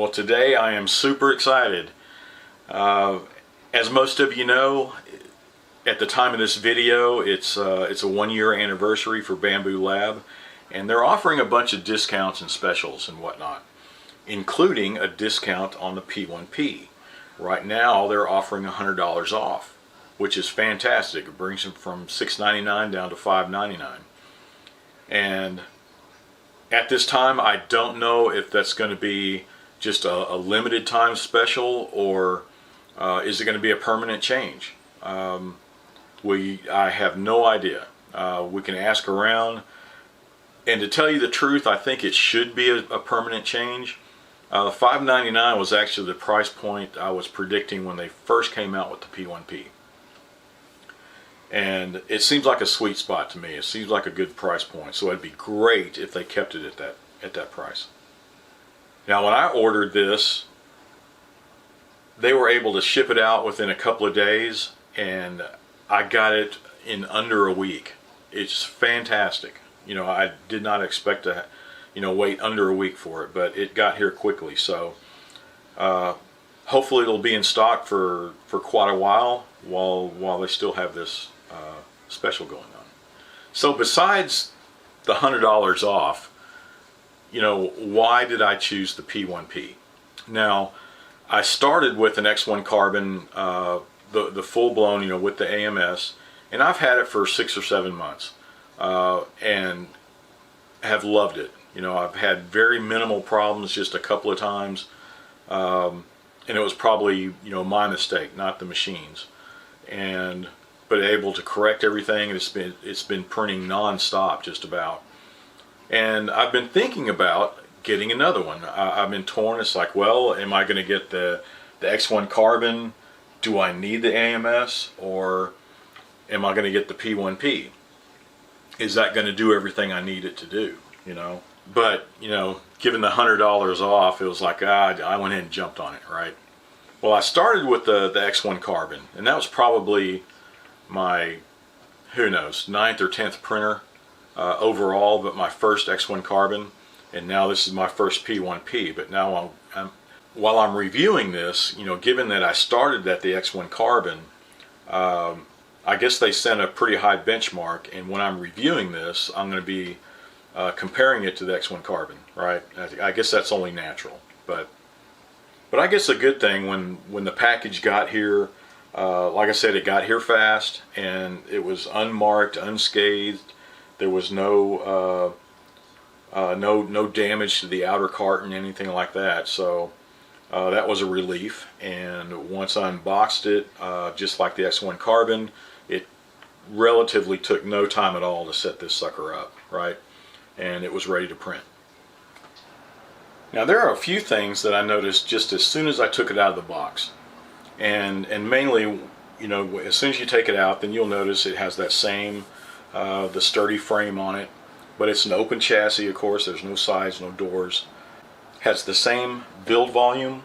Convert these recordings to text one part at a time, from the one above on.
Well, today I am super excited. As most of you know, at the time of this video, it's a 1-year anniversary for Bambu Lab, and they're offering a bunch of discounts and specials and whatnot, including a discount on the P1P. Right now, they're offering $100 off, which is fantastic. It brings them from $6.99 down to $5.99. And at this time, I don't know if that's going to be just a limited time special, or is it going to be a permanent change? I have no idea. We can ask around, and to tell you the truth, I think it should be a permanent change. $5.99 was actually the price point I was predicting when they first came out with the P1P. And it seems like a sweet spot to me. It seems like a good price point. So it'd be great if they kept it at that price. Now, when I ordered this, they were able to ship it out within a couple of days, and I got it in under a week. It's fantastic. You know, I did not expect to, wait under a week for it, but it got here quickly. So hopefully it'll be in stock for quite a while they still have this special going on. So besides the $100 off, why did I choose the P1P? Now, I started with an X1 carbon, the full-blown, with the AMS, and I've had it for 6 or 7 months, and have loved it. I've had very minimal problems, just a couple of times, and it was probably, my mistake, not the machine's. But able to correct everything, and it's been printing non-stop just about. And I've been thinking about getting another one. I've been torn. It's like, well, am I going to get the X1 carbon? Do I need the AMS, or am I going to get the P1P? Is that going to do everything I need it to do? But given the $100 off, it was like, I went ahead and jumped on it, right? Well, I started with the X1 carbon, and that was probably my, who knows, 9th or 10th printer overall, but my first X1 carbon, and now this is my first P1P. But now while I'm reviewing this, given that I started at the X1 carbon, I guess they set a pretty high benchmark, and when I'm reviewing this, I'm going to be comparing it to the X1 carbon, right? I guess that's only natural, but I guess a good thing when the package got here, like I said, it got here fast, and it was unmarked, unscathed. There was no damage to the outer carton, anything like that. So that was a relief. And once I unboxed it, just like the X1 carbon, it relatively took no time at all to set this sucker up, right? And it was ready to print. Now, there are a few things that I noticed just as soon as I took it out of the box, and mainly, as soon as you take it out, then you'll notice it has that same the sturdy frame on it, but it's an open chassis. Of course, there's no sides, no doors. Has the same build volume,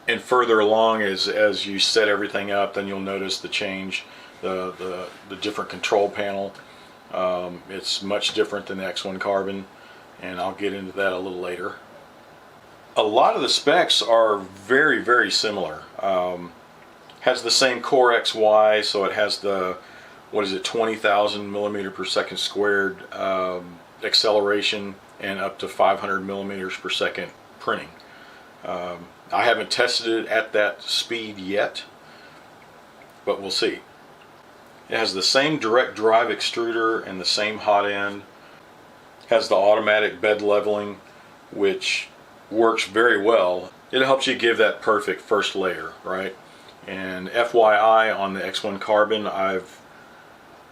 and further along as you set everything up, then you'll notice the change, the different control panel. It's much different than the X1 carbon, and I'll get into that a little later. A lot of the specs are very, very similar. Has the same core XY, so it has the, 20,000 millimeter per second squared acceleration, and up to 500 millimeters per second printing. I haven't tested it at that speed yet, but we'll see. It has the same direct drive extruder and the same hot end. Has the automatic bed leveling, which works very well. It helps you give that perfect first layer, right? And FYI, on the X1 carbon, I've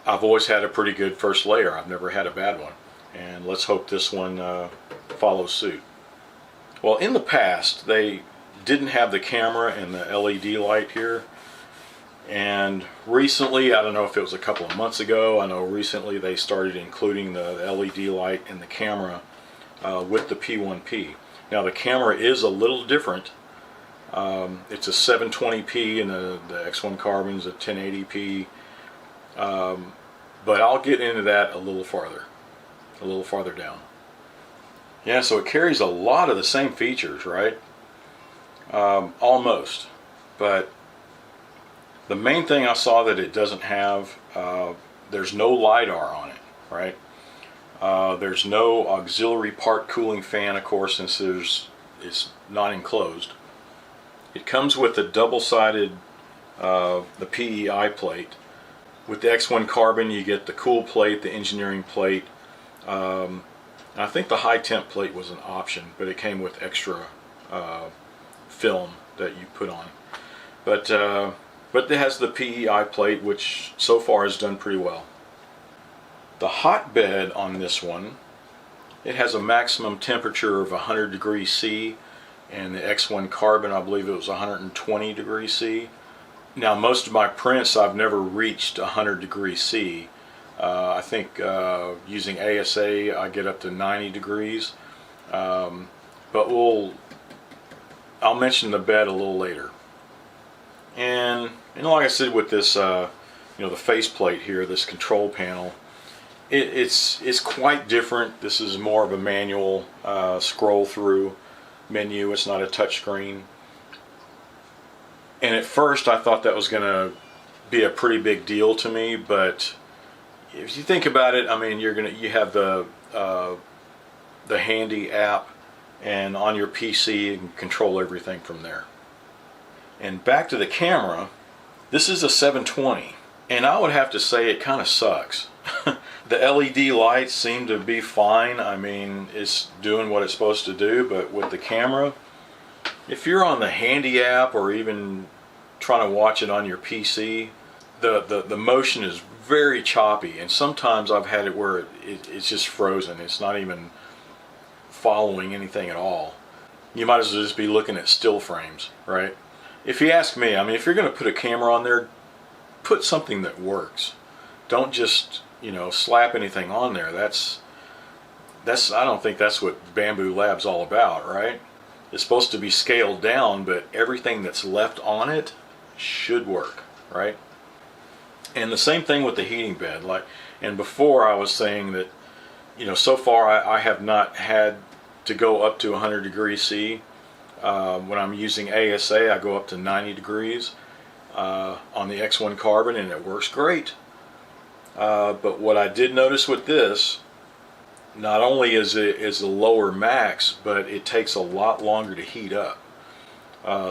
always had a pretty good first layer. I've never had a bad one, and let's hope this one follows suit. Well, in the past, they didn't have the camera and the LED light here. And recently, I don't know if it was a couple of months ago, I know recently they started including the LED light and the camera with the P1P. Now, the camera is a little different. It's a 720p, and the X1 carbon's a 1080p. But I'll get into that a little farther down. Yeah, so it carries a lot of the same features, right? Almost, but the main thing I saw that it doesn't have, there's no LiDAR on it, right? There's no auxiliary part cooling fan, of course, since it's not enclosed. It comes with a double-sided the PEI plate. With the X1 Carbon, you get the cool plate, the engineering plate. I think the high temp plate was an option, but it came with extra film that you put on. But it has the PEI plate, which so far has done pretty well. The hotbed on this one, it has a maximum temperature of 100 degrees C, and the X1 Carbon, I believe it was 120 degrees C. Now, most of my prints I've never reached 100 degrees C. I think using ASA I get up to 90 degrees, but I'll mention the bed a little later. And like I said, with this the faceplate here, this control panel, it's quite different. This is more of a manual scroll through menu. It's not a touch screen. And at first I thought that was going to be a pretty big deal to me, but if you think about it, I mean, you have the handy app, and on your PC you can control everything from there. And back to the camera, this is a 720, and I would have to say it kind of sucks. The LED lights seem to be fine. I mean, it's doing what it's supposed to do, but with the camera, if you're on the handy app or even trying to watch it on your PC, the motion is very choppy, and sometimes I've had it where it's just frozen. It's not even following anything at all. You might as well just be looking at still frames, right? If you ask me, I mean, if you're going to put a camera on there, put something that works. Don't just, slap anything on there. That's I don't think that's what Bambu Lab's all about, right? It's supposed to be scaled down, but everything that's left on it should work, right? And the same thing with the heating bed. And before I was saying that, so far I have not had to go up to 100 degrees C. When I'm using ASA, I go up to 90 degrees on the X1 Carbon, and it works great. But what I did notice with this, not only is the lower max, but it takes a lot longer to heat up.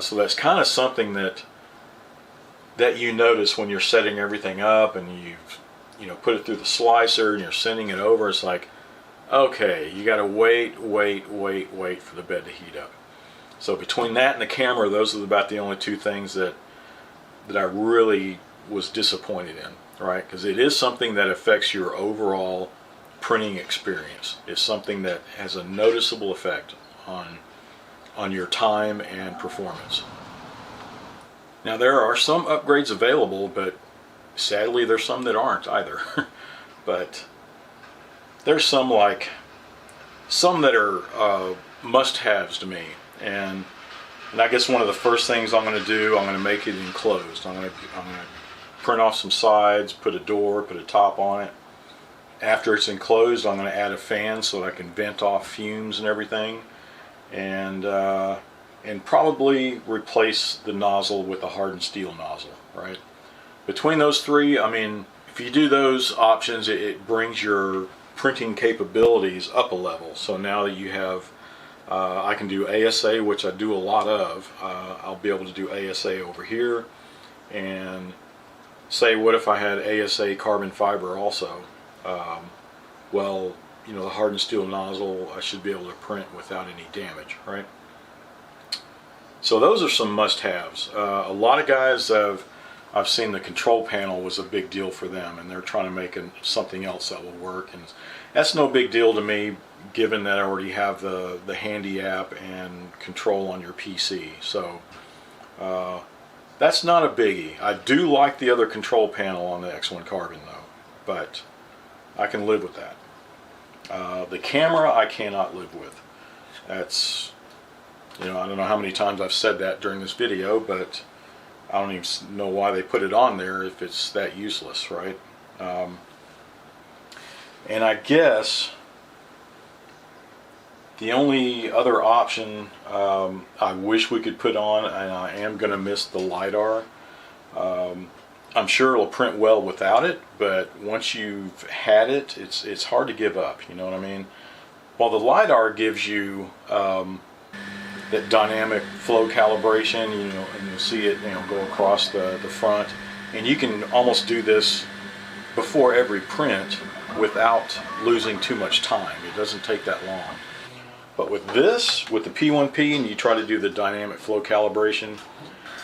So that's kind of something that you notice when you're setting everything up, and you've put it through the slicer and you're sending it over. It's like, okay, you got to wait for the bed to heat up. So between that and the camera, those are about the only two things that I really was disappointed in, right? Because it is something that affects your overall printing experience. It's something that has a noticeable effect on your time and performance. Now, there are some upgrades available, but sadly there's some that aren't either. But there's some that are must-haves to me, and I guess one of the first things I'm going to do, I'm going to make it enclosed. I'm going to print off some sides, put a door, put a top on it. After it's enclosed, I'm going to add a fan so that I can vent off fumes and everything, and probably replace the nozzle with a hardened steel nozzle, right? Between those three, I mean, if you do those options, it brings your printing capabilities up a level. So now that you have, I can do ASA, which I do a lot of. I'll be able to do ASA over here, and say, what if I had ASA carbon fiber also? Well, the hardened steel nozzle, I should be able to print without any damage, right? So those are some must-haves. A lot of guys I've seen the control panel was a big deal for them, and they're trying to make something else that will work, and that's no big deal to me, given that I already have the handy app and control on your PC. So that's not a biggie. I do like the other control panel on the X1 Carbon though, but I can live with that. The camera I cannot live with. That's, I don't know how many times I've said that during this video, but I don't even know why they put it on there if it's that useless, right? And I guess The only other option I wish we could put on, and I am going to miss the LiDAR. I'm sure it'll print well without it, but once you've had it, it's hard to give up, you know what I mean? While the LiDAR gives you that dynamic flow calibration, you know, and you'll see it, you know, go across the front, and you can almost do this before every print without losing too much time. It doesn't take that long. But with this, with the P1P, and you try to do the dynamic flow calibration,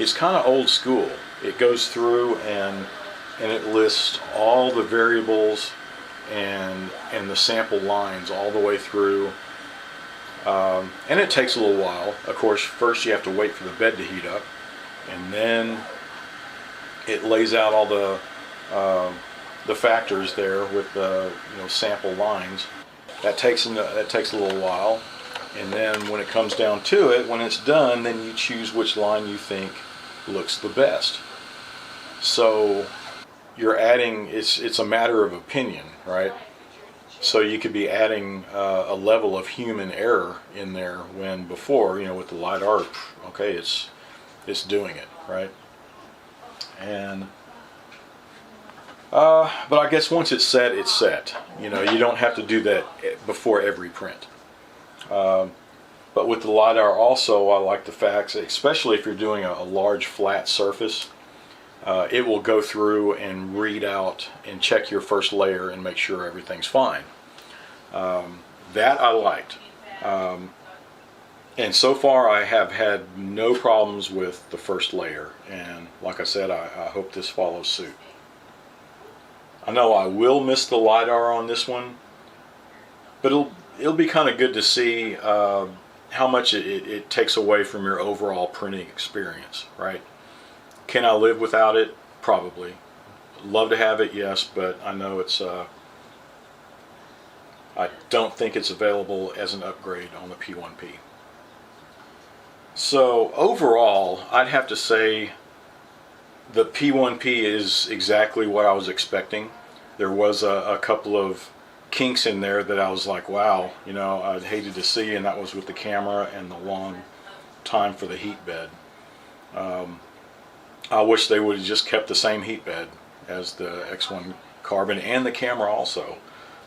it's kind of old school. It goes through and it lists all the variables and the sample lines all the way through. And it takes a little while. Of course, first you have to wait for the bed to heat up, and then it lays out all the factors there with the, you know, sample lines. That takes a little while, and then when it comes down to it, when it's done, then you choose which line you think looks the best. So you're adding, it's a matter of opinion, right? So you could be adding a level of human error in there, when before, you know, with the LiDAR, okay, it's doing it, right? And but I guess once it's set, it's set. You know, you don't have to do that before every print. But with the LiDAR also, I like the fact, especially if you're doing a large flat surface, it will go through and read out and check your first layer and make sure everything's fine. That I liked. And so far I have had no problems with the first layer, and like I said, I hope this follows suit. I know I will miss the LiDAR on this one, but it'll be kind of good to see how much it takes away from your overall printing experience, right? Can I live without it? Probably. Love to have it, yes, but I know it's I don't think it's available as an upgrade on the P1P. So overall, I'd have to say the P1P is exactly what I was expecting. There was a couple of kinks in there that I was like, wow, you know, I'd hated to see, and that was with the camera and the long time for the heat bed. I wish they would have just kept the same heat bed as the X1 Carbon and the camera also.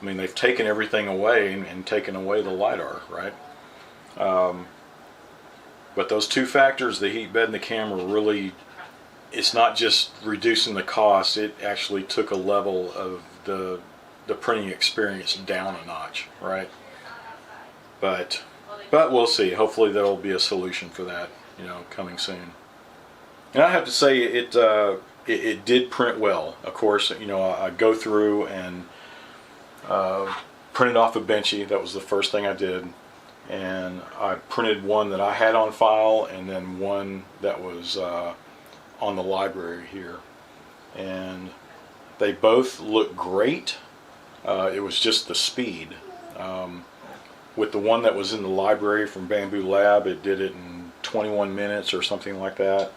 I mean, they've taken everything away and taken away the LiDAR, right? But those two factors, the heat bed and the camera, really, it's not just reducing the cost, it actually took a level of the printing experience down a notch, right? But we'll see. Hopefully there will be a solution for that, you know, coming soon. And I have to say, it did print well. Of course, you know, I go through and printed off a Benchy. That was the first thing I did, and I printed one that I had on file, and then one that was on the library here, and they both look great. It was just the speed. With the one that was in the library from Bambu Lab, it did it in 21 minutes or something like that.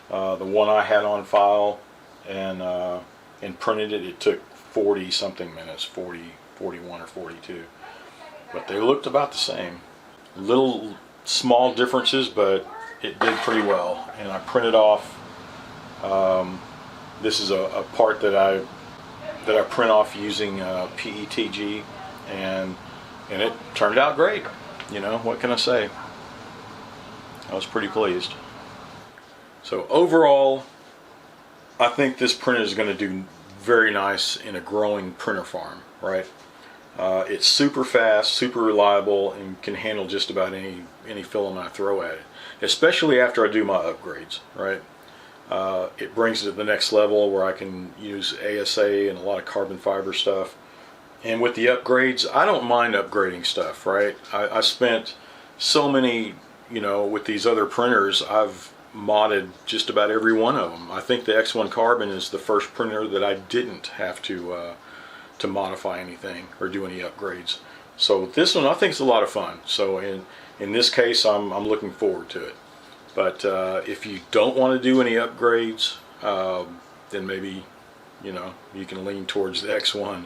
The one I had on file and printed it, it took 40 something minutes, 41 or 42. But they looked about the same. Little small differences, but it did pretty well. And I printed off, this is a part that I print off using PETG, and it turned out great. You know, what can I say? I was pretty pleased. So overall, I think this printer is going to do very nice in a growing printer farm, right? It's super fast, super reliable, and can handle just about any filament I throw at it, especially after I do my upgrades, right? It brings it to the next level where I can use ASA and a lot of carbon fiber stuff. And with the upgrades, I don't mind upgrading stuff, right? I spent so many, you know, with these other printers, I've modded just about every one of them. I think the X1 Carbon is the first printer that I didn't have to modify anything or do any upgrades. So this one I think is a lot of fun. So in this case, I'm looking forward to it. But if you don't want to do any upgrades, then maybe, you know, you can lean towards the X1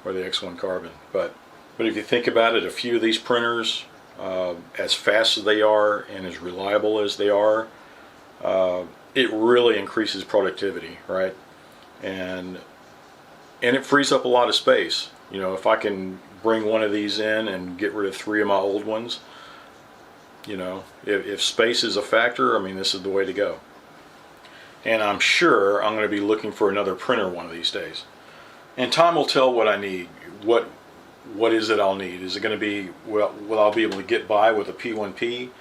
or the X1 Carbon. But if you think about it, a few of these printers as fast as they are and as reliable as they are, it really increases productivity, right? And it frees up a lot of space. You know, if I can bring one of these in and get rid of 3 of my old ones, you know, if space is a factor, I mean, this is the way to go. And I'm sure I'm going to be looking for another printer one of these days. And time will tell what I need. What is it I'll need? Is it going to be, will I be able to get by with a P1P?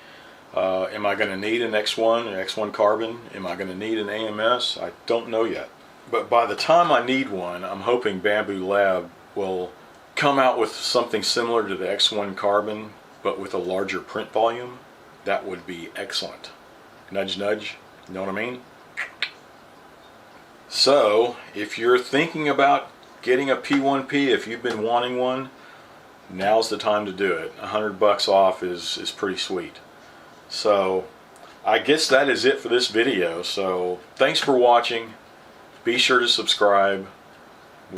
Am I going to need an X1 or X1 Carbon? Am I going to need an AMS? I don't know yet. But by the time I need one, I'm hoping Bambu Lab will come out with something similar to the X1 Carbon, but with a larger print volume. That would be excellent. Nudge, nudge. You know what I mean? So, if you're thinking about getting a P1P, if you've been wanting one, now's the time to do it. $100 off is pretty sweet. So, I guess that is it for this video. So, thanks for watching. Be sure to subscribe.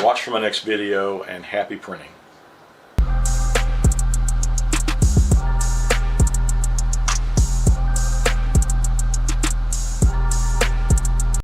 Watch for my next video, and happy printing.